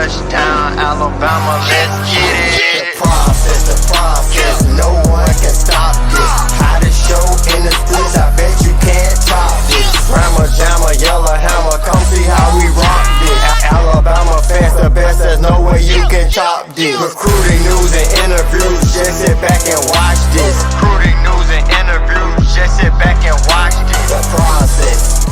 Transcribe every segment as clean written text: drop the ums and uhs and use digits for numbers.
Touchdown, Alabama, let's get it. The process, no one can stop this. Hottest show in the streets, I bet you can't top this. Rammer, jammer, yellow hammer, come see how we rock this. Alabama fans, the best, there's no way you can top this. Recruiting news and interviews, just sit back and watch this. Recruiting news and interviews, just sit back and watch this. The process.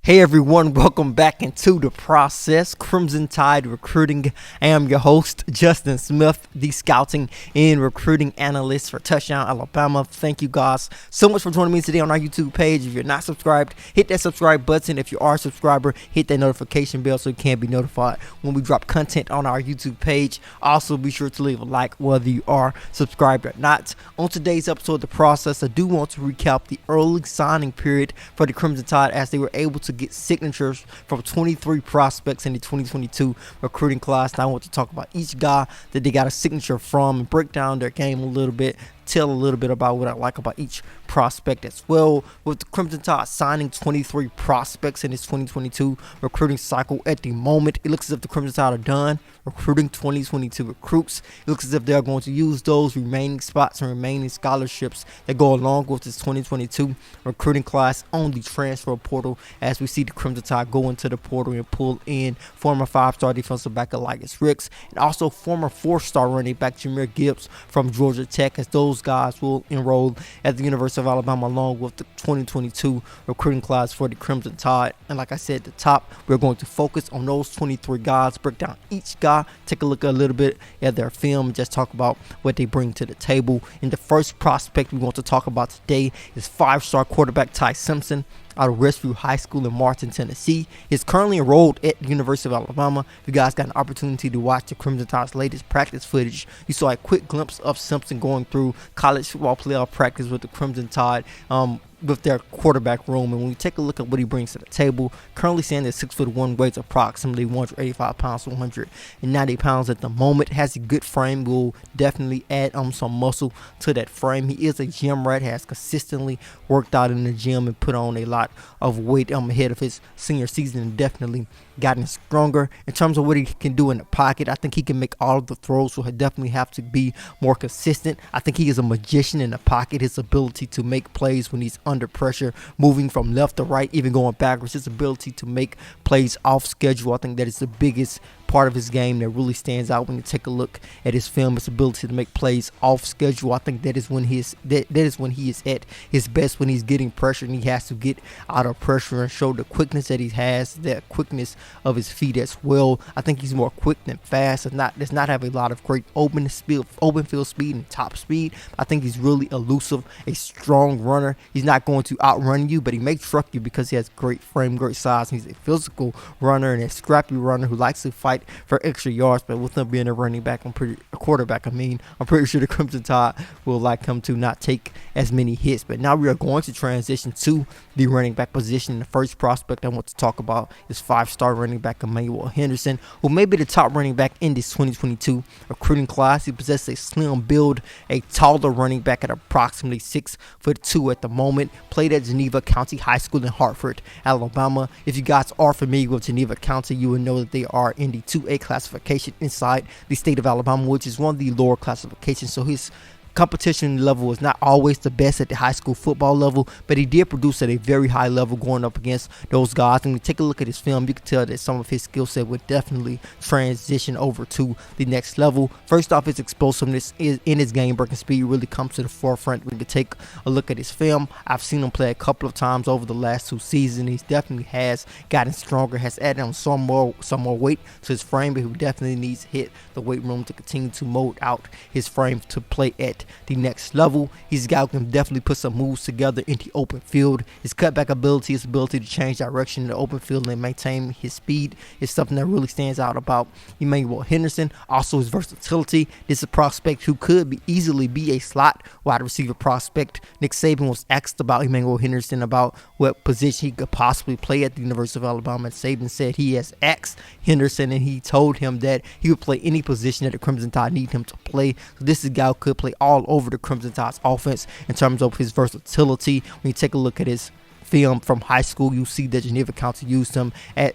Hey everyone, welcome back into The Process, Crimson Tide Recruiting. I am your host, Justin Smith, the scouting and recruiting analyst for Touchdown Alabama. Thank you guys so much for joining me today on our YouTube page. If you're not subscribed, hit that subscribe button. If you are a subscriber, hit that notification bell so you can be notified when we drop content on our YouTube page. Also, be sure to leave a like whether you are subscribed or not. On today's episode of The Process, I do want to recap the early signing period for the Crimson Tide as they were able to get signatures from 23 prospects in the 2022 recruiting class. And I want to talk about each guy that they got a signature from and break down their game a little bit, tell a little bit about what I like about each prospect as well. With the Crimson Tide signing 23 prospects in this 2022 recruiting cycle at the moment, it looks as if the Crimson Tide are done recruiting 2022 recruits. It looks as if they're going to use those remaining spots and remaining scholarships that go along with this 2022 recruiting class on the transfer portal, as we see the Crimson Tide go into the portal and pull in former 5-star defensive back Elias Ricks and also former 4-star running back Jahmyr Gibbs from Georgia Tech, as those guys will enroll at the University of Alabama along with the 2022 recruiting class for the Crimson Tide. And like I said at the top, we're going to focus on those 23 guys, break down each guy, take a look a little bit at their film, just talk about what they bring to the table. And the first prospect we want to talk about today is 5-star quarterback Ty Simpson out of Westview High School in Martin, Tennessee. He's currently enrolled at the University of Alabama. If you guys got an opportunity to watch the Crimson Tide's latest practice footage, you saw a quick glimpse of Simpson going through college football playoff practice with the Crimson Tide with their quarterback room. And when we take a look at what he brings to the table, currently standing at 6'1", weighs approximately 185 pounds to 190 pounds at the moment, has a good frame, will definitely add some muscle to that frame. He is a gym rat, has consistently worked out in the gym and put on a lot of weight ahead of his senior season, and definitely gotten stronger. In terms of what he can do in the pocket, I think he can make all of the throws, so he'll definitely have to be more consistent. I think he is a magician in the pocket. His ability to make plays when he's under pressure, moving from left to right, even going backwards, his ability to make plays off schedule, I think that is the biggest part of his game that really stands out when you take a look at his film. His ability to make plays off schedule, I think that is when he is at his best, when he's getting pressure and he has to get out of pressure and show the quickness that he has, the quickness of his feet as well. I think he's more quick than fast, and does not have a lot of great open field speed and top speed. I think he's really elusive, a strong runner. He's not going to outrun you, but he may truck you because he has great frame, great size. He's a physical runner and a scrappy runner who likes to fight for extra yards. But with him being a running back, I'm pretty sure the Crimson Tide will like him to not take as many hits. But now we are going to transition to the running back position. The first prospect I want to talk about is 5-star running back EMMANUEL Henderson, who may be the top running back in this 2022 recruiting class. He possesses a slim build, a taller running back at approximately 6'2" at the moment. Played at Geneva County High School in Hartford, Alabama. If you guys are familiar with Geneva County, you will know that they are in the 2A classification inside the state of Alabama, which is one of the lower classifications. So his competition level is not always the best at the high school football level, but he did produce at a very high level going up against those guys. And when you take a look at his film, you can tell that some of his skill set would definitely transition over to the next level. First off, his explosiveness is in his game, breaking speed really comes to the forefront. We can take a look at his film. I've seen him play a couple of times over the last 2 seasons. He definitely has gotten stronger, has added on some more weight to his frame, but he definitely needs to hit the weight room to continue to mold out his frame to play at the next level. He's a guy who can definitely put some moves together in the open field. His cutback ability, his ability to change direction in the open field and maintain his speed is something that really stands out about EMMANUEL Henderson. Also his versatility. This is a prospect who could easily be a slot wide receiver prospect. Nick Saban was asked about EMMANUEL Henderson, about what position he could possibly play at the University of Alabama, and Saban said he has asked Henderson and he told him that he would play any position that the Crimson Tide need him to play. So this is a guy who could play all over the Crimson Tide's offense in terms of his versatility. When you take a look at his film from high school, you see that Geneva County used him at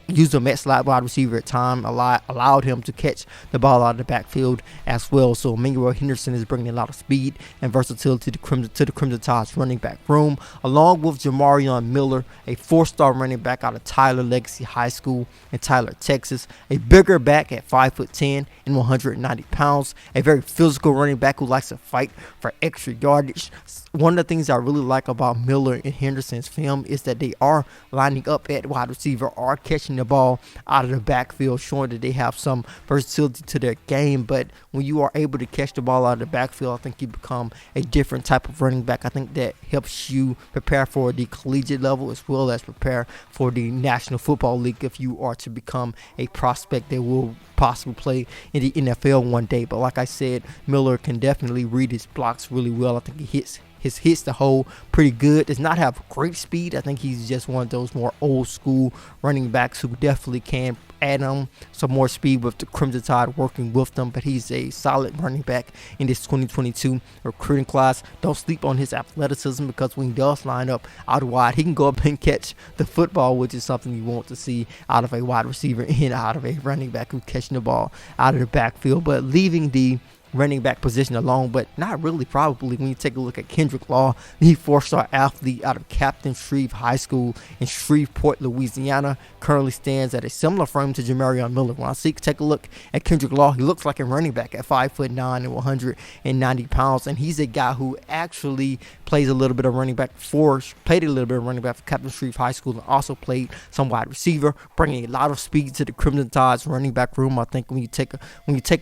slot wide receiver at time, allowed him to catch the ball out of the backfield as well. So EMMANUEL Henderson is bringing a lot of speed and versatility to the Crimson Tide's running back room, along with JAMARION Miller, a 4-star running back out of Tyler Legacy High School in Tyler, Texas, a bigger back at 5'10" and 190 pounds, a very physical running back who likes to fight for extra yardage. One of the things I really like about Miller and Henderson's film is that they are lining up at wide receiver, are catching the ball out of the backfield, showing that they have some versatility to their game. But when you are able to catch the ball out of the backfield, I think you become a different type of running back. I think that helps you prepare for the collegiate level as well as prepare for the National Football League if you are to become a prospect that will possibly play in the NFL one day. But like I said, Miller can definitely read his blocks really well. I think he hits the hole pretty good. Does not have great speed. I think he's just one of those more old school running backs who definitely can add on some more speed with the Crimson Tide working with them. But he's a solid running back in this 2022 recruiting class. Don't sleep on his athleticism, because when he does line up out wide, he can go up and catch the football, which is something you want to see out of a wide receiver and out of a running back who's catching the ball out of the backfield. But leaving the running back position alone, but not really probably when you take a look at Kendrick Law, the 4-star athlete out of Captain Shreve High School in Shreveport, Louisiana, currently stands at a similar frame to JAMARION Miller. When I take a look at Kendrick Law, he looks like a running back at 5'9" and 190 pounds, and he's a guy who actually played a little bit of running back for Captain Shreve High School, and also played some wide receiver, bringing a lot of speed to the Crimson Tide's running back room. I think when you take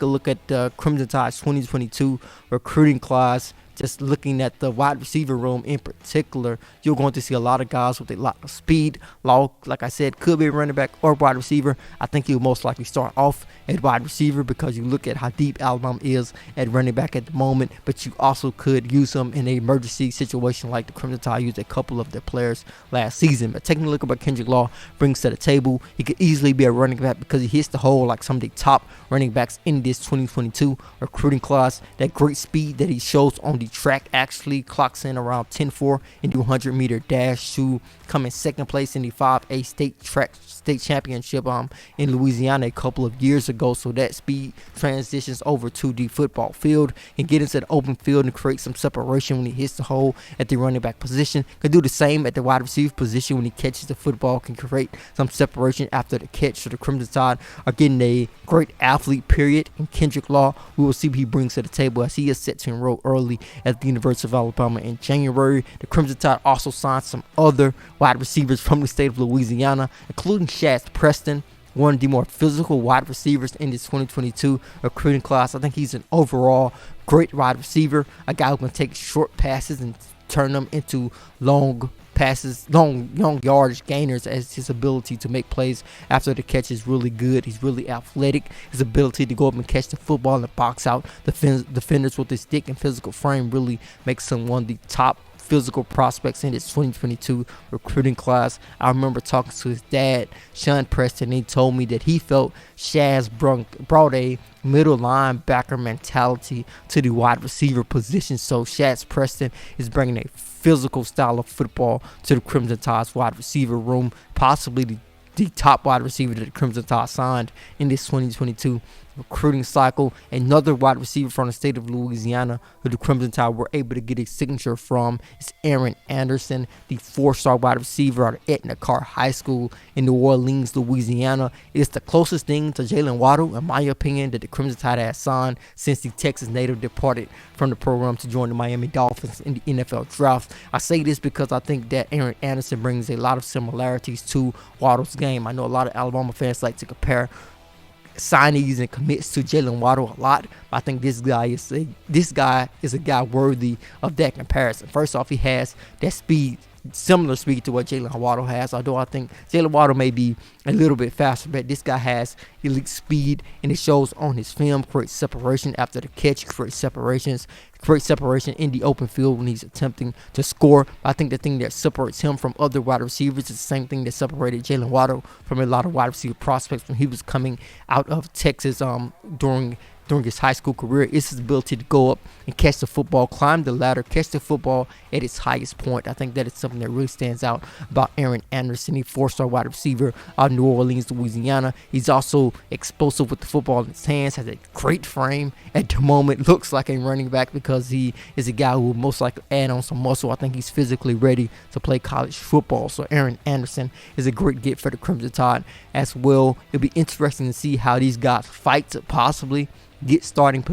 a look at the Crimson Tide's 2022 recruiting class, just looking at the wide receiver room in particular, you're going to see a lot of guys with a lot of speed. Law, like I said, could be a running back or wide receiver. I think he'll most likely start off at wide receiver, because you look at how deep Alabama is at running back at the moment. But you also could use him in an emergency situation like the Crimson Tide used a couple of their players last season. But taking a look at what Kendrick Law brings to the table, he could easily be a running back because he hits the hole like some of the top running backs in this 2022 recruiting class. That great speed that he shows on the track actually clocks in around 10.4 in the 100-meter dash to come in second place in the 5A state championship in Louisiana a couple of years ago. So that speed transitions over to the football field and get into the open field and create some separation when he hits the hole at the running back position. Can do the same at the wide receiver position when he catches the football, can create some separation after the catch. So the Crimson Tide are getting a great athlete period in Kendrick Law. We will see what he brings to the table, as he is set to enroll early at the University of Alabama in January. The Crimson Tide also signed some other wide receivers from the state of Louisiana, including SHAZZ Preston, one of the more physical wide receivers in this 2022 recruiting class. I think he's an overall great wide receiver, a guy who can take short passes and turn them into long passes, long yardage gainers, as his ability to make plays after the catch is really good. He's really athletic. His ability to go up and catch the football and box out defenders with his thick and physical frame really makes him one of the top physical prospects in this 2022 recruiting class. I remember talking to his dad, Sean Preston, and he told me that he felt SHAZZ brought a middle linebacker mentality to the wide receiver position. So SHAZZ Preston is bringing a physical style of football to the Crimson Tide's wide receiver room, possibly the top wide receiver that the Crimson Tide signed in this 2022 recruiting cycle. Another wide receiver from the state of Louisiana who the Crimson Tide were able to get a signature from is Aaron Anderson, the 4-star wide receiver out of Etna Carr High School in New Orleans, Louisiana. It is the closest thing to Jalen Waddle, in my opinion, that the Crimson Tide has signed since the Texas native departed from the program to join the Miami Dolphins in the NFL draft. I say this because I think that Aaron Anderson brings a lot of similarities to Waddle's game. I know a lot of Alabama fans like to compare signees and commits to Jalen Waddle a lot, but I think this guy is a guy worthy of that comparison. First off, he has that speed, similar speed to what Jalen Waddle has, although I think Jalen Waddle may be a little bit faster, but this guy has elite speed, and it shows on his film. Creates separation after the catch, creates separation in the open field when he's attempting to score. I think the thing that separates him from other wide receivers is the same thing that separated Jalen Waddle from a lot of wide receiver prospects when he was coming out of Texas during during his high school career is his ability to go up and catch the football, climb the ladder, catch the football at its highest point. I think that is something that really stands out about Aaron Anderson, a 4-star wide receiver out of New Orleans, Louisiana. He's also explosive with the football in his hands, has a great frame. At the moment, looks like a running back because he is a guy who will most likely add on some muscle. I think he's physically ready to play college football. So Aaron Anderson is a great get for the Crimson Tide as well. It'll be interesting to see how these guys fight to possibly get starting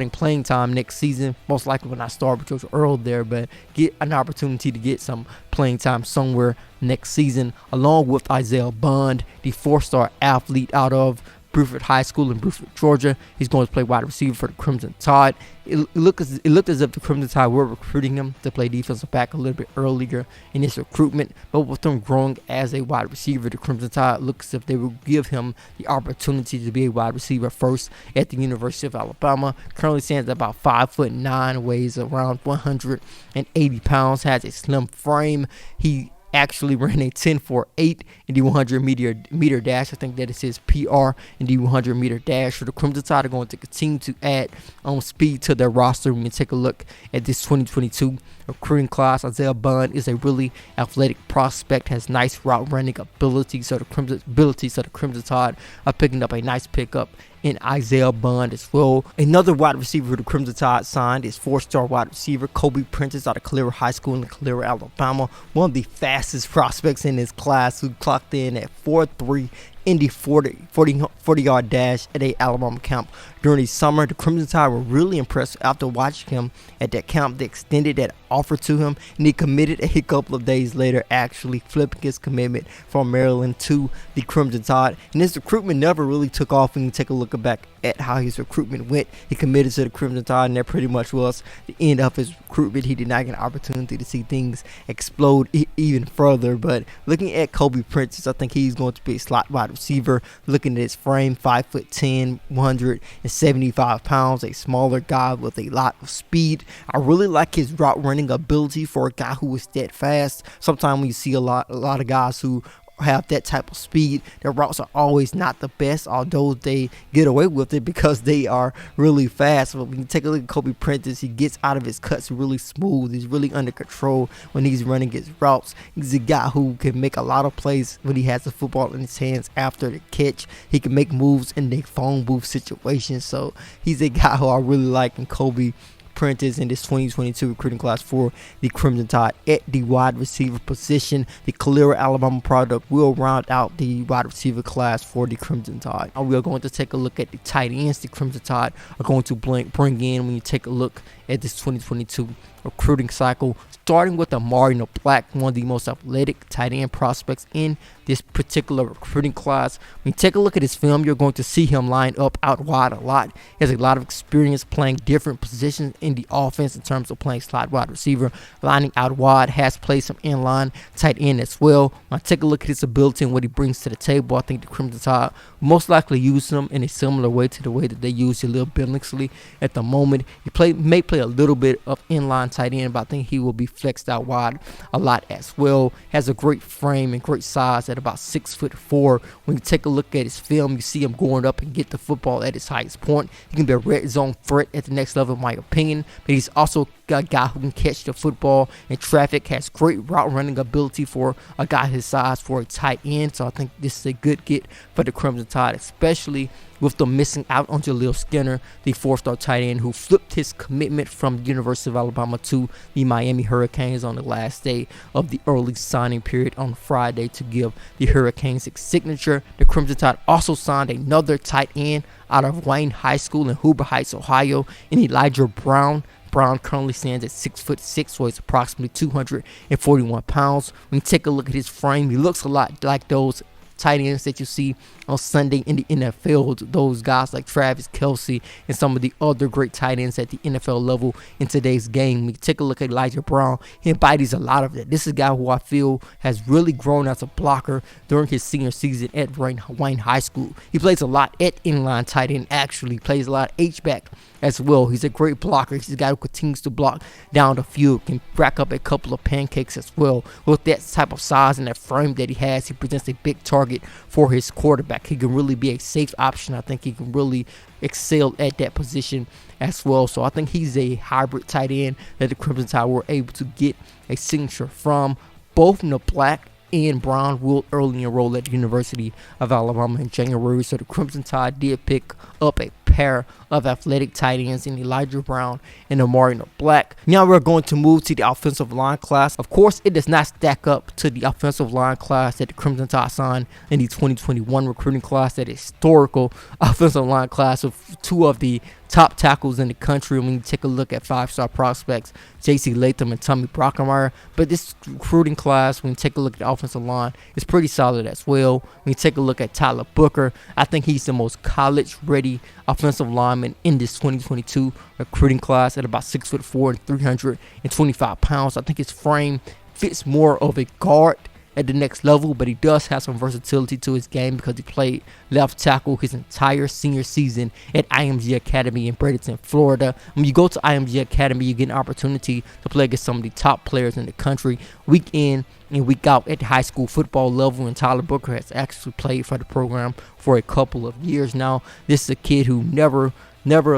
playing time next season. Most likely when I start with Coach Earl there, but get an opportunity to get some playing time somewhere next season, along with Isaiah Bond, the 4-star athlete out of Buford High School in Buford, Georgia. He's going to play wide receiver for the Crimson Tide. It looked as if the Crimson Tide were recruiting him to play defensive back a little bit earlier in his recruitment, but with him growing as a wide receiver, the Crimson Tide looks as if they will give him the opportunity to be a wide receiver first at the University of Alabama. Currently stands at about 5'9", weighs around 180 pounds, has a slim frame. He actually ran a 10.48 in the 100 meter dash. I think that is his PR in the 100 meter dash. So the Crimson Tide are going to continue to add speed to their roster. We can take a look at this 2022 recruiting class. Isaiah Bond is a really athletic prospect, has nice route running ability. So the Crimson Tide are picking up a nice pickup in Isaiah Bond as well. Another wide receiver who the Crimson Tide signed is 4-star wide receiver Kobe Prentice out of Calera High School in Calera, Alabama. One of the fastest prospects in his class, who clocked in at 4.3 in the 40-yard dash at a Alabama camp during the summer. The Crimson Tide were really impressed after watching him at that camp. They extended that offer to him, and he committed a couple of days later, actually flipping his commitment from Maryland to the Crimson Tide. And his recruitment never really took off. When you take a look back at how his recruitment went, he committed to the Crimson Tide, and that pretty much was the end of his recruitment. He did not get an opportunity to see things explode even further. But looking at Kobe Prentice, I think he's going to be a slot wide receiver. Looking at his frame, 5'10", 175 pounds, a smaller guy with a lot of speed. I really like his route running ability for a guy who is that fast. Sometimes when you see a lot of guys who have that type of speed, their routes are always not the best, although they get away with it because they are really fast. But when you take a look at Kobe Prentice, he gets out of his cuts really smooth. He's really under control when he's running his routes. He's a guy who can make a lot of plays when he has the football in his hands after the catch. He can make moves in the phone booth situations. So he's a guy who I really like in Kobe Prentice in this 2022 recruiting class for the Crimson Tide at the wide receiver position. The Calera, Alabama product will round out the wide receiver class for the Crimson Tide. We are going to take a look at the tight ends the Crimson Tide are going to bring in when you take a look at this 2022 recruiting cycle, starting with AMARI NIBLACK, one of the most athletic tight end prospects in this particular recruiting class. When you take a look at his film, you're going to see him line up out wide a lot. He has a lot of experience playing different positions in the offense in terms of playing slot wide receiver, lining out wide, has played some inline tight end as well. When I take a look at his ability and what he brings to the table, I think the Crimson Tide most likely use him in a similar way to the way that they use Jaleel Billingsley at the moment. He may play a little bit of inline tight end, but I think he will be flexed out wide a lot as well. Has a great frame and great size at about 6'4". When you take a look at his film, you see him going up and get the football at his highest point. He can be a red zone threat at the next level, in my opinion, but he's also a guy who can catch the football in traffic, has great route running ability for a guy his size for a tight end. So I think this is a good get for the Crimson Tide, especially with them missing out on Jaleel Skinner, the 4-star tight end who flipped his commitment from the University of Alabama to the Miami Hurricanes on the last day of the early signing period on Friday to give the Hurricanes a signature. The Crimson Tide also signed another tight end out of Wayne High School in Hoover Heights, Ohio, in Elijah Brown. Brown currently stands at 6'6", weighs approximately 241 pounds. When you take a look at his frame, he looks a lot like those tight ends that you see on Sunday in the NFL, those guys like Travis Kelce and some of the other great tight ends at the NFL level in today's game. We take a look at Elijah Brown. He embodies a lot of that. This is a guy who I feel has really grown as a blocker during his senior season at Wayne High School. He plays a lot at inline tight end, actually plays a lot H-back as well. He's a great blocker. He's a guy who continues to block down the field, can rack up a couple of pancakes as well. With that type of size and that frame that he has, he presents a big target target for his quarterback. He can really be a safe option. I think he can really excel at that position as well. So I think he's a hybrid tight end that the Crimson Tide were able to get a signature from. Both NIBLACK and Brown will early enroll at the University of Alabama in January. So the Crimson Tide did pick up a pair of athletic tight ends in Elijah Brown and AMARI NIBLACK. Now we're going to move to the offensive line class. Of course, it does not stack up to the offensive line class that the Crimson Tide signed in the 2021 recruiting class, that historical offensive line class of two of the top tackles in the country. When you take a look at five-star prospects, J.C. Latham and Tommy Brockermeyer. But this recruiting class, when you take a look at the offensive line, is pretty solid as well. When you take a look at Tyler Booker, I think he's the most college-ready offensive lineman in this 2022 recruiting class at about 6'4" and 325 pounds. I think his frame fits more of a guard at the next level, but he does have some versatility to his game because he played left tackle his entire senior season at IMG Academy in Bradenton, Florida. When you go to IMG Academy, you get an opportunity to play against some of the top players in the country week in and week out at the high school football level, and Tyler Booker has actually played for the program for a couple of years now. This is a kid who never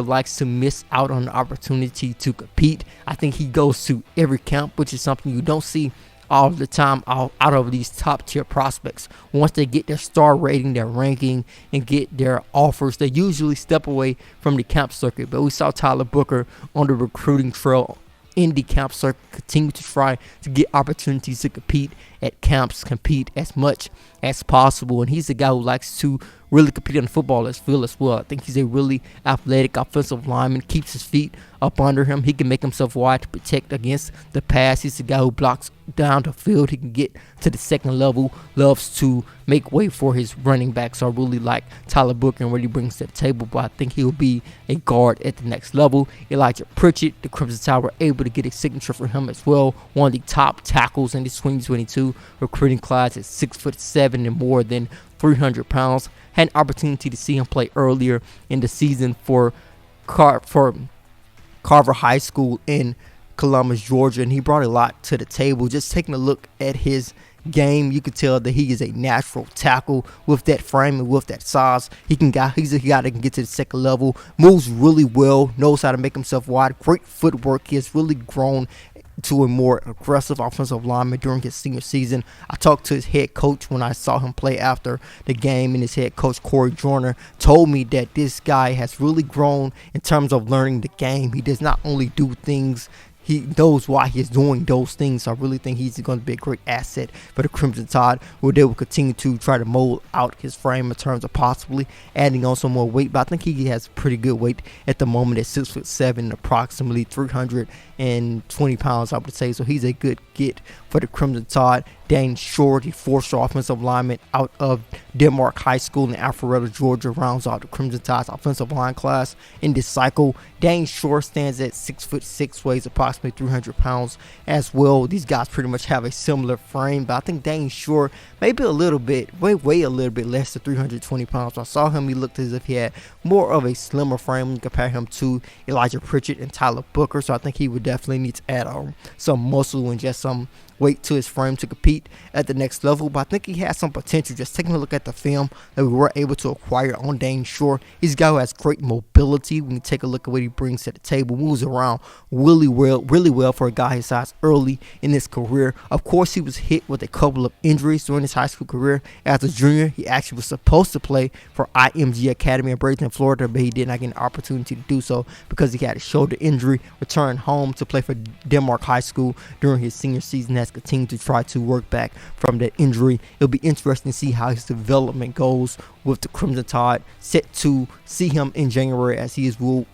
likes to miss out on the opportunity to compete. I think he goes to every camp, which is something you don't see all the time out of these top tier prospects. Once they get their star rating, their ranking, and get their offers, they usually step away from the camp circuit. But we saw Tyler Booker on the recruiting trail in the camp circuit continue to try to get opportunities to compete at camps, compete as much as possible. And he's a guy who likes to really compete on the football field as well. I think he's a really athletic offensive lineman, keeps his feet up under him. He can make himself wide to protect against the pass. He's a guy who blocks down the field. He can get to the second level, loves to make way for his running back. So I really like Tyler Booker and what he brings to the table, but I think he'll be a guard at the next level. Elijah Pritchett, the Crimson Tide were able to get a signature for him as well. One of the top tackles in this 2022 recruiting class at 6'7" and more than 300 pounds. Had an opportunity to see him play earlier in the season for Carver High School in Columbus, Georgia, and he brought a lot to the table. Just taking a look at his game, you can tell that he is a natural tackle with that frame and with that size. He's a guy that can get to the second level, moves really well, knows how to make himself wide, great footwork. He has really grown to a more aggressive offensive lineman during his senior season. I talked to his head coach when I saw him play after the game, and his head coach, Corey Joyner, told me that this guy has really grown in terms of learning the game. He does not only do things, he knows why he's doing those things. So I really think he's going to be a great asset for the Crimson Tide, where they will continue to try to mold out his frame in terms of possibly adding on some more weight. But I think he has pretty good weight at the moment at 6'7", approximately 320 pounds, I would say. So he's a good get for the Crimson Tide. DAYN Short, the four-star offensive lineman out of Denmark High School in Alpharetta, Georgia, rounds out the Crimson Tide's offensive line class in this cycle. DAYN Short stands at 6'6", weighs approximately 300 pounds as well. These guys pretty much have a similar frame, but I think DAYN Short maybe a little bit, way a little bit less than 320 pounds. So I saw him, he looked as if he had more of a slimmer frame when you compare him to Elijah Pritchett and Tyler Booker. So I think he would definitely need to add on some muscle and just some weight to his frame to compete at the next level. But I think he has some potential. Just taking a look at the film that we were able to acquire on DAYN Short, he's a guy who has great mobility. When you take a look at what he brings to the table, moves around really well for a guy his size early in his career. Of course, he was hit with a couple of injuries during his high school career. As a junior, he actually was supposed to play for IMG Academy in Bradenton, Florida, but he did not get an opportunity to do so because he had a shoulder injury. Returned home to play for Denmark High School during his senior season. Has continued to try to work back from that injury. It'll be interesting to see how his development goes with the Crimson Tide. Set to see him in January as he will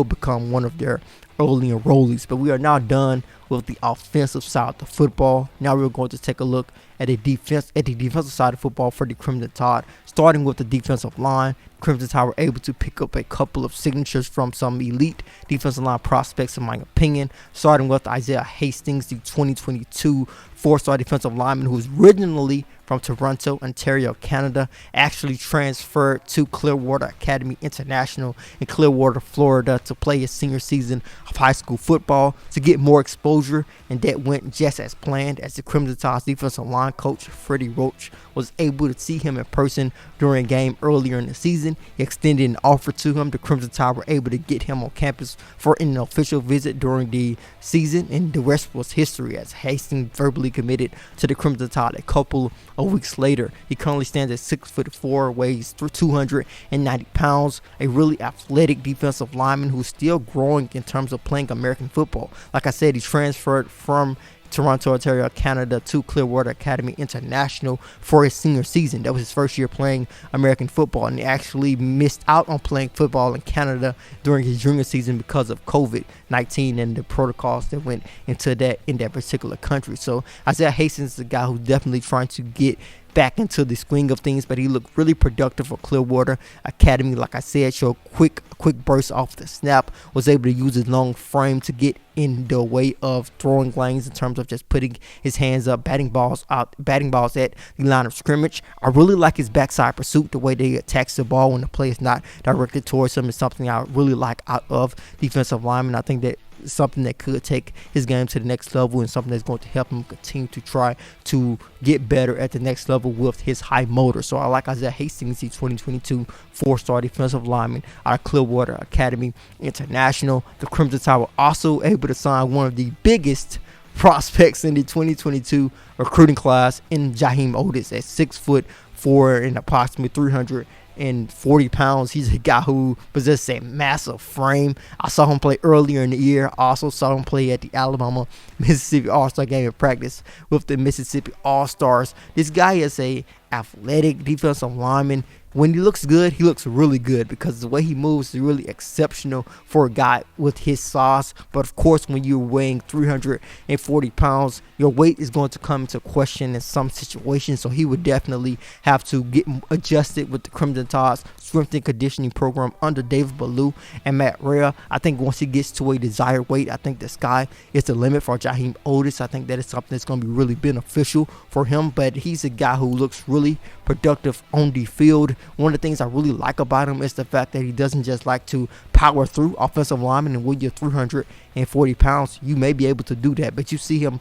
become one of their early enrollees. But we are now done with the offensive side of the football. Now we're going to take a look at the defensive side of football for the Crimson Tide. Starting with the defensive line, Crimson Tide were able to pick up a couple of signatures from some elite defensive line prospects, in my opinion. Starting with Isaiah Hastings, the 2022 four-star defensive lineman who was originally from Toronto, Ontario, Canada, actually transferred to Clearwater Academy International in Clearwater, Florida to play his senior season of high school football to get more exposure exposure, and that went just as planned, as the Crimson Tide's defensive line coach Freddie Roach was able to see him in person during a game earlier in the season. He extended an offer to him. The Crimson Tide were able to get him on campus for an official visit during the season, and the rest was history, as Hastings verbally committed to the Crimson Tide a couple of weeks later. He currently stands at 6'4", weighs 290 pounds, a really athletic defensive lineman who's still growing in terms of playing American football. Like I said, he transferred from Toronto, Ontario, Canada to Clearwater Academy International for his senior season. That was his first year playing American football, and he actually missed out on playing football in Canada during his junior season because of COVID-19 and the protocols that went into that in that particular country. So Isaiah Hastings is a guy who's definitely trying to get back into the swing of things, but he looked really productive for Clearwater Academy. Like I said, showed quick burst off the snap, was able to use his long frame to get in the way of throwing lanes in terms of just putting his hands up, batting balls at the line of scrimmage. I really like his backside pursuit, the way that he attacks the ball when the play is not directed towards him is something I really like out of defensive linemen. I think that something that could take his game to the next level, and something that's going to help him continue to try to get better at the next level with his high motor. So I like Isaiah Hastings, the 2022 4-star defensive lineman out of Clearwater Academy International. The Crimson Tide were also able to sign one of the biggest prospects in the 2022 recruiting class in JAHEIM Otis at 6'4" and approximately 340 pounds. He's a guy who possesses a massive frame. I saw him play earlier in the year. I also saw him play at the Alabama-Mississippi All-Star game in practice with the Mississippi All-Stars. This guy is a athletic defensive lineman. When he looks good, he looks really good, because the way he moves is really exceptional for a guy with his size. But of course, when you're weighing 340 pounds, your weight is going to come into question in some situations. So he would definitely have to get adjusted with the Crimson Tide's strength and conditioning program under David Ballou and Matt Rhea. I think once he gets to a desired weight, I think the sky is the limit for JAHEIM Otis. I think that is something that's going to be really beneficial for him. But he's a guy who looks really productive on the field. One of the things I really like about him is the fact that he doesn't just like to power through offensive linemen, and when you're 340 pounds, you may be able to do that, but you see him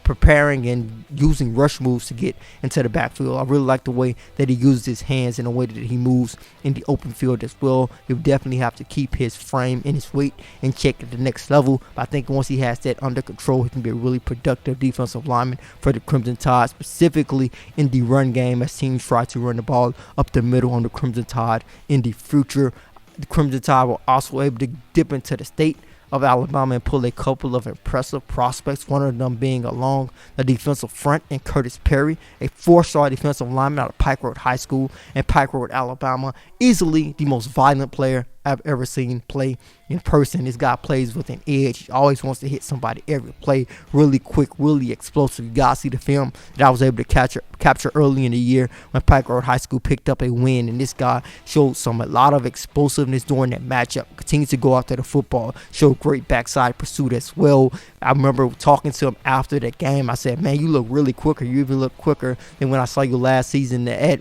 preparing and using rush moves to get into the backfield. I really like the way that he uses his hands and the way that he moves in the open field as well. He'll definitely have to keep his frame and his weight in check at the next level, but I think once he has that under control, he can be a really productive defensive lineman for the Crimson Tide, specifically in the run game, as teams try to run the ball up the middle on the Crimson Tide in the future. The Crimson Tide were also able to dip into the state of Alabama and pull a couple of impressive prospects, one of them being along the defensive front in Curtis Perry, a 4-star defensive lineman out of Pike Road High School in Pike Road, Alabama. Easily the most violent player I've ever seen play in person. This guy plays with an edge. He always wants to hit somebody every play. Really quick, really explosive. You guys see the film that I was able to capture early in the year when Pike Road High School picked up a win, and this guy showed a lot of explosiveness during that matchup. Continues to go after the football. Showed great backside pursuit as well. I remember talking to him after the game. I said, "Man, you look really quicker. You even look quicker than when I saw you last season at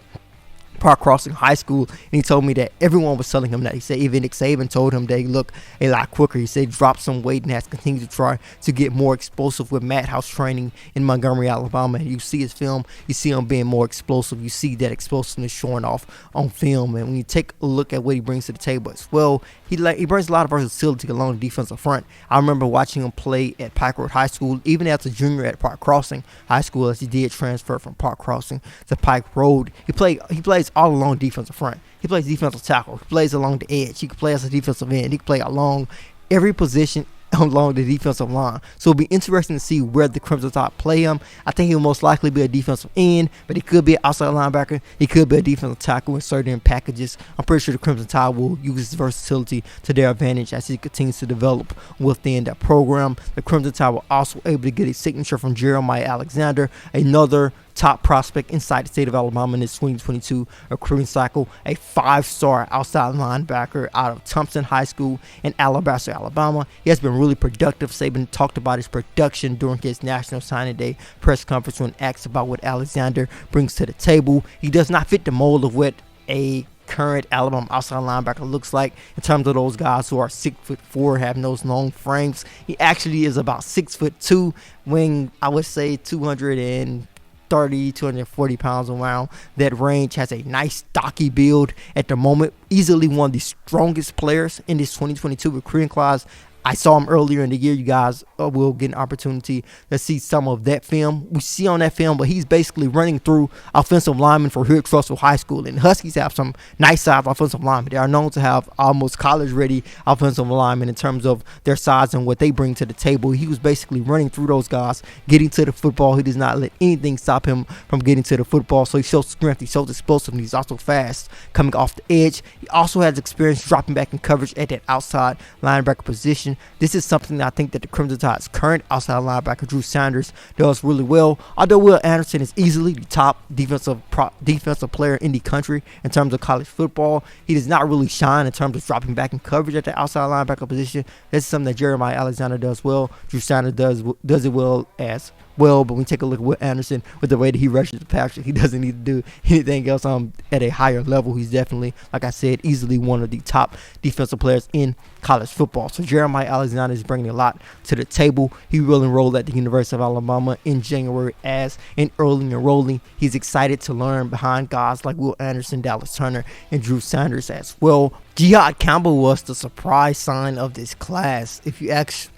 Park Crossing High School." And he told me that everyone was telling him that. He said even Nick Saban told him that he looked a lot quicker. He said he dropped some weight and has continued to try to get more explosive with Madhouse training in Montgomery, Alabama. And you see his film, you see him being more explosive. You see that explosiveness showing off on film. And when you take a look at what he brings to the table as well, he brings a lot of versatility along the defensive front. I remember watching him play at Pike Road High School, even as a junior at Park Crossing High School, as he did transfer from Park Crossing to Pike Road. He plays all along defensive front. He plays defensive tackle. He plays along the edge. He can play as a defensive end. He can play along every position along the defensive line. So it'll be interesting to see where the Crimson Tide play him. I think he'll most likely be a defensive end, but he could be an outside linebacker. He could be a defensive tackle in certain packages. I'm pretty sure the Crimson Tide will use his versatility to their advantage as he continues to develop within that program. The Crimson Tide were also able to get a signature from Jeremiah Alexander, another top prospect inside the state of Alabama in this 2022 recruiting cycle, a 5-star outside linebacker out of Thompson High School in Alabaster, Alabama. He has been really productive. Saban talked about his production during his National Signing Day press conference when asked about what Alexander brings to the table. He does not fit the mold of what a current Alabama outside linebacker looks like in terms of those guys who are 6'4", having those long frames. He actually is about 6'2", weighing, I would say, 230, 240 pounds around that range. Has a nice stocky build at the moment. Easily one of the strongest players in this 2022 recruiting class. I saw him earlier in the year. You guys will get an opportunity to see some of that film. We see on that film, but he's basically running through offensive linemen for Hood Russell High School. And Huskies have some nice size offensive linemen. They are known to have almost college-ready offensive linemen in terms of their size and what they bring to the table. He was basically running through those guys, getting to the football. He does not let anything stop him from getting to the football. So he shows strength. He shows explosiveness. He's also fast coming off the edge. He also has experience dropping back in coverage at that outside linebacker position. This is something that I think that the Crimson Tide's current outside linebacker Drew Sanders does really well. Although Will Anderson is easily the top defensive player in the country in terms of college football, he does not really shine in terms of dropping back in coverage at the outside linebacker position. This is something that Jeremiah Alexander does well. Drew Sanders does it well as well, but when we take a look at Will Anderson with the way that he rushes the passer, he doesn't need to do anything else at a higher level. He's definitely, like I said, easily one of the top defensive players in college football. So Jeremiah Alexander is bringing a lot to the table. He will enroll at the University of Alabama in January as an early enrollee. He's excited to learn behind guys like Will Anderson, Dallas Turner, and Drew Sanders as well. Jihad Campbell was the surprise sign of this class. If you ask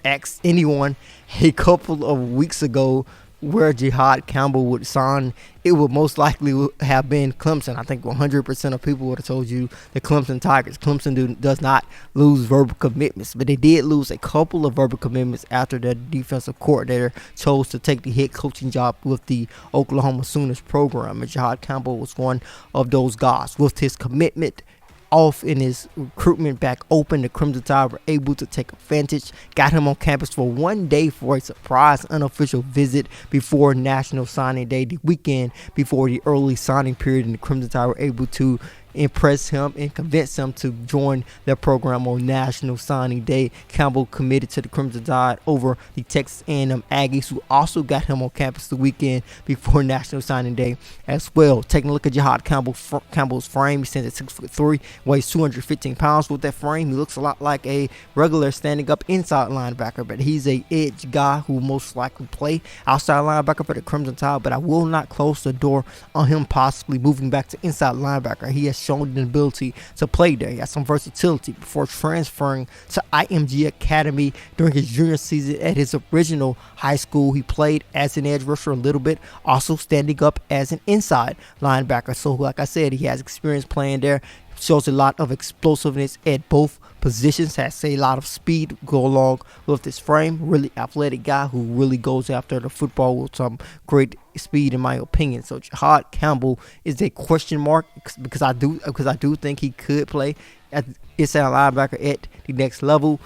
anyone a couple of weeks ago where Jihad Campbell would sign, it would most likely have been Clemson. I think 100% of people would have told you the Clemson Tigers. Clemson does not lose verbal commitments, but they did lose a couple of verbal commitments after the defensive coordinator chose to take the head coaching job with the Oklahoma Sooners program. And Jihad Campbell was one of those guys. With his commitment off in his recruitment back open, the Crimson Tide were able to take advantage, got him on campus for 1 day for a surprise unofficial visit before National Signing Day, the weekend before the early signing period, and the Crimson Tide were able to impress him and convince him to join their program on National Signing Day. Campbell committed to the Crimson Tide over the Texas A&M Aggies, who also got him on campus the weekend before National Signing Day as well. Taking a look at Jihad Campbell's frame, he stands at 6'3", weighs 215 pounds. With that frame, he looks a lot like a regular standing up inside linebacker, but he's a edge guy who will most likely play outside linebacker for the Crimson Tide, but I will not close the door on him possibly moving back to inside linebacker. He has shown the ability to play there. He has some versatility before transferring to IMG Academy during his junior season at his original high school. He played as an edge rusher a little bit, also standing up as an inside linebacker. So like I said, he has experience playing there. Shows a lot of explosiveness at both positions, has a lot of speed go along with his frame. Really athletic guy who really goes after the football with some great speed in my opinion. So Jihad Campbell is a question mark because I do think he could play at inside linebacker at the next level.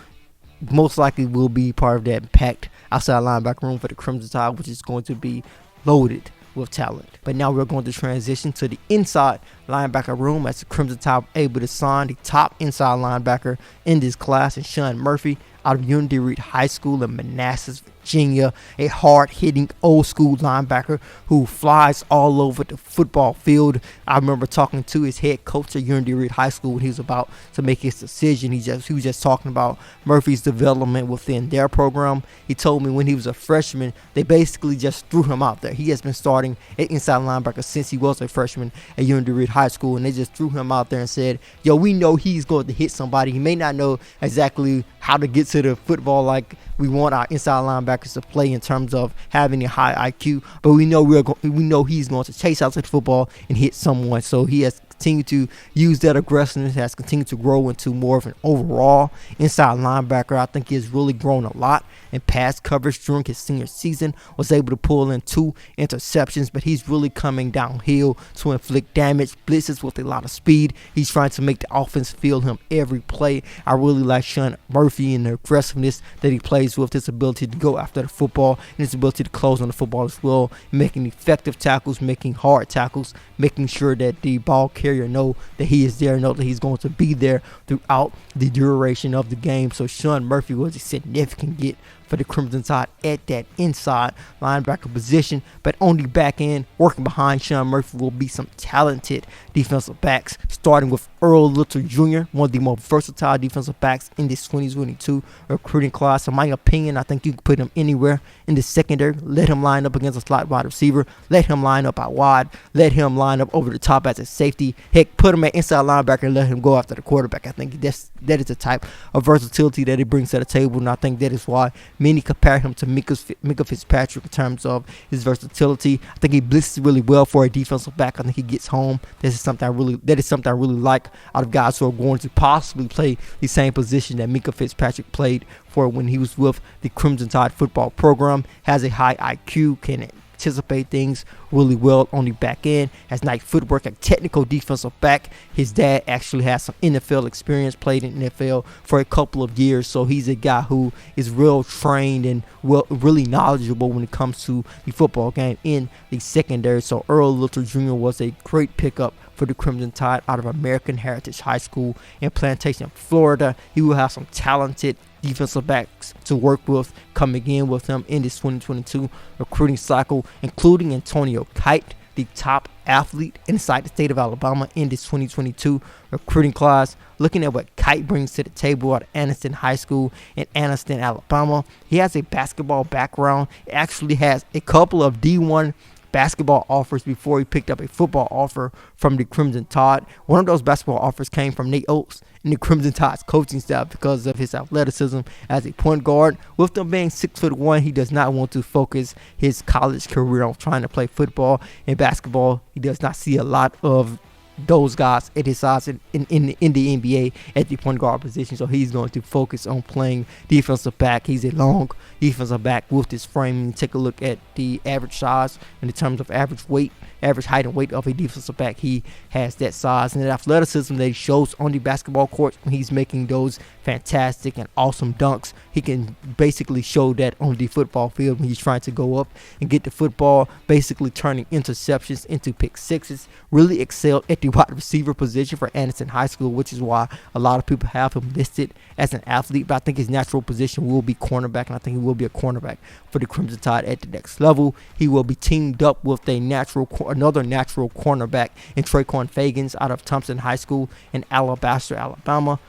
Most likely will be part of that packed outside linebacker room for the Crimson Tide, which is going to be loaded with talent. But now we're going to transition to the inside linebacker room as the Crimson Tide able to sign the top inside linebacker in this class, and Sean Murphy out of Unity Reed High School in Manassas, Virginia, a hard-hitting old-school linebacker who flies all over the football field. I remember talking to his head coach at Unity Reed High School when he was about to make his decision. He was just talking about Murphy's development within their program. He told me when he was a freshman, they basically just threw him out there. He has been starting at inside linebacker since he was a freshman at Unity Reed High School, and they just threw him out there and said, yo, we know he's going to hit somebody. He may not know exactly how to get to the football like we want our inside linebackers to play in terms of having a high IQ, but we know he's going to chase out to the football and hit someone. So he has continued to use that aggressiveness, has continued to grow into more of an overall inside linebacker. I think he has really grown a lot in pass coverage during his senior season, was able to pull in 2 interceptions, but he's really coming downhill to inflict damage, blitzes with a lot of speed. He's trying to make the offense feel him every play. I really like Sean Murphy and the aggressiveness that he plays with, his ability to go after the football and his ability to close on the football as well, making effective tackles, making hard tackles, making sure that the ball carrier know that he is there, know that he's going to be there throughout the duration of the game. So Sean Murphy was a significant get for the Crimson Tide at that inside linebacker position. But on the back end, working behind Sean Murphy, will be some talented defensive backs, starting with Earl Little Jr., one of the most versatile defensive backs in this 2022 recruiting class. In my opinion, I think you can put him anywhere in the secondary. Let him line up against a slot wide receiver. Let him line up out wide. Let him line up over the top as a safety. Heck, put him at inside linebacker and let him go after the quarterback. I think that is the type of versatility that he brings to the table, and I think that is why many compare him to Mika Fitzpatrick in terms of his versatility. I think he blitzes really well for a defensive back. I think he gets home. That is something I really like out of guys who are going to possibly play the same position that Mika Fitzpatrick played for when he was with the Crimson Tide football program. Has a high IQ, can anticipate things really well on the back end, has nice footwork, a technical defensive back. His dad actually has some NFL experience, played in NFL for a couple of years, so he's a guy who is real trained and really knowledgeable when it comes to the football game in the secondary. So Earl Little Jr. was a great pickup for the Crimson Tide out of American Heritage High School in Plantation, Florida. He will have some talented defensive backs to work with coming in with him in this 2022 recruiting cycle, including Antonio KITE, the top athlete inside the state of Alabama in this 2022 recruiting class. Looking at what KITE brings to the table at Anniston High School in Anniston, Alabama, he has a basketball background. He actually has a couple of D1 basketball offers before he picked up a football offer from the Crimson Tide. One of those basketball offers came from Nate Oates in the Crimson Tide's coaching staff because of his athleticism as a point guard. With him being 6'1", he does not want to focus his college career on trying to play football and basketball. He does not see a lot of those guys at his size in the NBA at the point guard position, so he's going to focus on playing defensive back. He's a long defensive back with this frame. Take a look at the average size in terms of average weight, average height and weight of a defensive back. He has that size and that athleticism that he shows on the basketball court when he's making those fantastic and awesome dunks. He can basically show that on the football field when he's trying to go up and get the football, basically turning interceptions into pick sixes. Really excelled at the wide receiver position for Anniston High School, which is why a lot of people have him listed as an athlete, but I think his natural position will be cornerback, and I think he will be a cornerback for the Crimson Tide at the next level. He will be teamed up with another natural cornerback in TREQUON FEGANS out of Thompson High School in Alabaster, Alabama.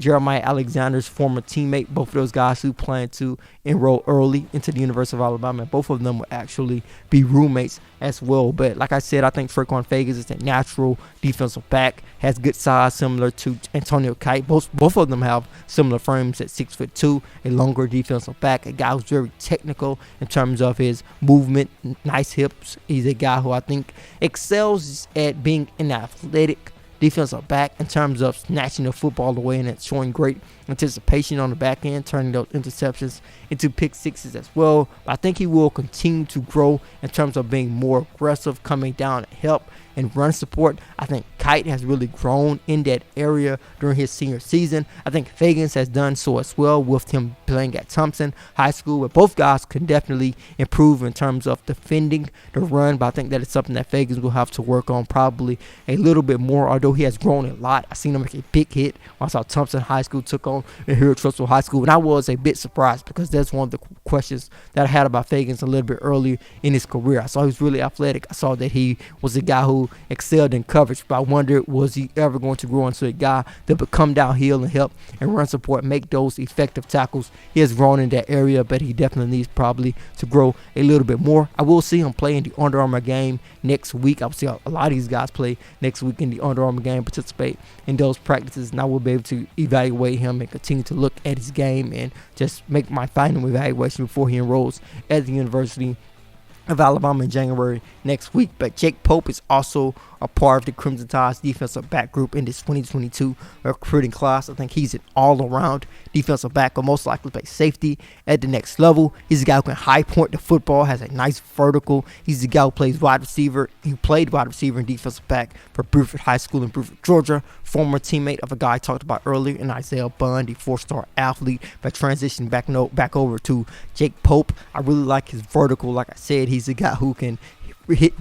Jeremiah Alexander's former teammate, both of those guys who plan to enroll early into the University of Alabama. Both of them will actually be roommates as well. But like I said, I think TREQUON FEGANS is a natural defensive back, has good size similar to Antonio KITE. Both of them have similar frames at 6'2", a longer defensive back, a guy who's very technical in terms of his movement, nice hips. He's a guy who I think excels at being an athletic defensive back in terms of snatching the football away and showing great anticipation on the back end, turning those interceptions into pick sixes as well. But I think he will continue to grow in terms of being more aggressive, coming down to help and run support. I think KITE has really grown in that area during his senior season. I think FEGANS has done so as well with him playing at Thompson High School, but both guys can definitely improve in terms of defending the run, but I think that is something that FEGANS will have to work on probably a little bit more, although he has grown a lot. I seen him make a big hit when I saw Thompson High School took on here at Trussville High School, and I was a bit surprised because that's one of the questions that I had about FEGANS a little bit earlier in his career. I saw he was really athletic. I saw that he was a guy who excelled in coverage, but I wondered, was he ever going to grow into a guy that would come downhill and help and run support, make those effective tackles. He has grown in that area, but he definitely needs probably to grow a little bit more. I will see him play in the Under Armour game next week. I will see a lot of these guys play next week in the Under Armour game, participate in those practices, and I will be able to evaluate him and continue to look at his game and just make my final evaluation before he enrolls at the University of Alabama in January next week. But Jake Pope is also a part of the Crimson Tide's defensive back group in this 2022 recruiting class. I think he's an all-around defensive back, will most likely play safety at the next level. He's a guy who can high point the football, has a nice vertical. He's a guy who plays wide receiver. He played wide receiver and defensive back for Bruford High School in Bruford, Georgia. Former teammate of a guy I talked about earlier in Isaiah Bond, the 4-star athlete, but transitioned back over to Jake Pope. I really like his vertical. Like I said, he's a guy who can hit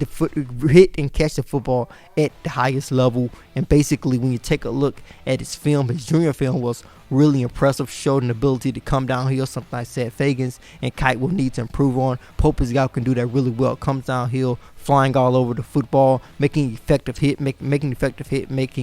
and catch the football at the highest level. And basically, when you take a look at his film, his junior film was really impressive. Showed an ability to come downhill, something I said FEGANS and KITE will need to improve on. Pope is a guy who can do that really well. Comes downhill, flying all over the football, making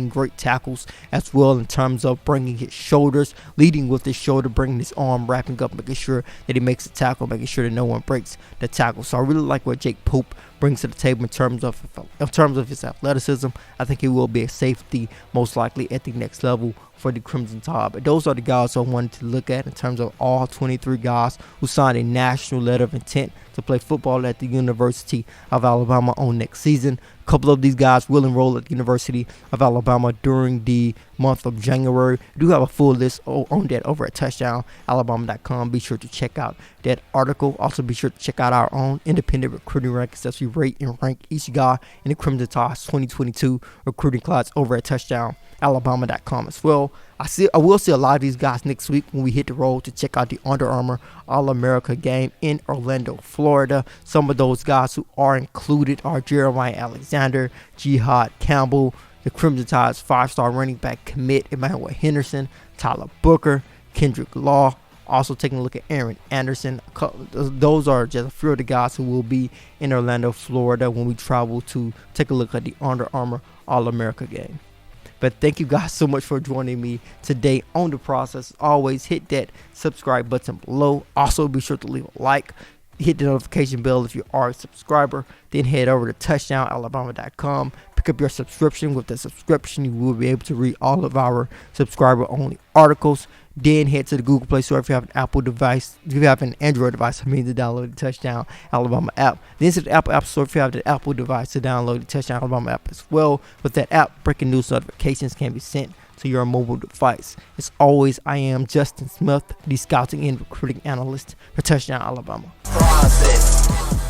great tackles as well in terms of bringing his shoulders, leading with his shoulder, bringing his arm, wrapping up, making sure that he makes a tackle, making sure that no one breaks the tackle. So I really like what Jake Pope brings to the table in terms of his athleticism. I think he will be a safety most likely at the next level for the Crimson Tide. But those are the guys I wanted to look at in terms of all 23 guys who signed a national letter of intent to play football at the University of Alabama on next season. A couple of these guys will enroll at the University of Alabama during the month of January. We do have a full list on that over at touchdowналabama.com. Be sure to check out that article. Also be sure to check out our own independent recruiting rankings as we rate and rank each guy in the Crimson Tide's 2022 recruiting class over at touchdowналabama.com as well. I will see a lot of these guys next week when we hit the road to check out the Under Armour All-America game in Orlando, Florida. Some of those guys who are included are Jeremiah Alexander, JIHAAD Campbell, the Crimson Tide's 5-star running back commit EMMANUEL Henderson, Tyler Booker, Kendrick Law. Also taking a look at Aaron Anderson. Those are just a few of the guys who will be in Orlando, Florida when we travel to take a look at the Under Armour All-America game. But thank you guys so much for joining me today on The Process. As always, hit that subscribe button below. Also, be sure to leave a like. Hit the notification bell if you are a subscriber. Then head over to touchdowналabama.com. Pick up your subscription. With the subscription, you will be able to read all of our subscriber-only articles. Then head to the Google Play Store if you have an Apple device. If you have an Android device, I mean to download the Touchdown Alabama app. Then to the Apple App Store if you have the Apple device to download the Touchdown Alabama app as well. With that app, breaking news notifications can be sent to your mobile device. As always, I am Justin Smith, the scouting and recruiting analyst for Touchdown Alabama. Process.